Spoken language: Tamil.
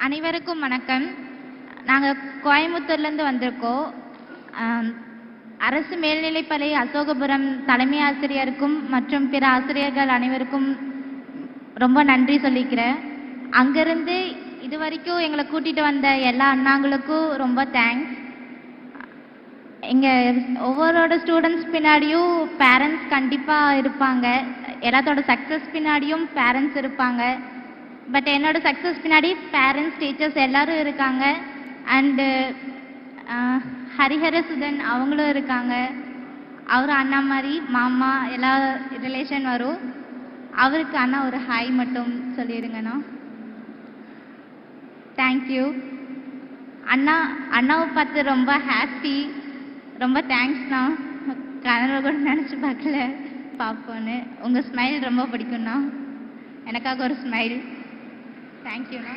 அனைவருக்கும் வணக்கம். நாங்கள் கோயம்புத்தூர்லேருந்து வந்திருக்கோம். அரசு மேல்நிலைப்பள்ளி அசோகபுரம் தலைமை ஆசிரியருக்கும் மற்றும் பிற ஆசிரியர்கள் அனைவருக்கும் ரொம்ப நன்றி சொல்லிக்கிறேன். அங்கேருந்து இது வரைக்கும் எங்களை கூட்டிகிட்டு வந்த எல்லா அண்ணாங்களுக்கும் ரொம்ப தேங்க்ஸ். எங்கள் ஒவ்வொருட ஸ்டூடெண்ட்ஸ் பின்னாடியும் பேரண்ட்ஸ் கண்டிப்பாக இருப்பாங்க. எல்லாத்தோட சக்ஸஸ் பின்னாடியும் பேரண்ட்ஸ் இருப்பாங்க. பட் என்னோட சக்ஸஸ் பின்னாடி பேரண்ட்ஸ், டீச்சர்ஸ் எல்லோரும் இருக்காங்க. அண்டு ஹரிஹரசுதன் அவங்களும் இருக்காங்க. அவர் அண்ணா மாதிரி மாமா எல்லா ரிலேஷன் வரும். அவருக்கு அண்ணா ஒரு ஹாய் மட்டும் சொல்லிடுங்கண்ணா. தேங்க்யூ அண்ணாவை பார்த்து ரொம்ப ஹாப்பி. ரொம்ப தேங்க்ஸ்ண்ணா. கனவு கூட நினச்சி பார்க்கல பார்ப்போன்னு. உங்கள் ஸ்மைல் ரொம்ப பிடிக்கும்ண்ணா. எனக்காக ஒரு ஸ்மைல். தேங்க்யூண்ணா.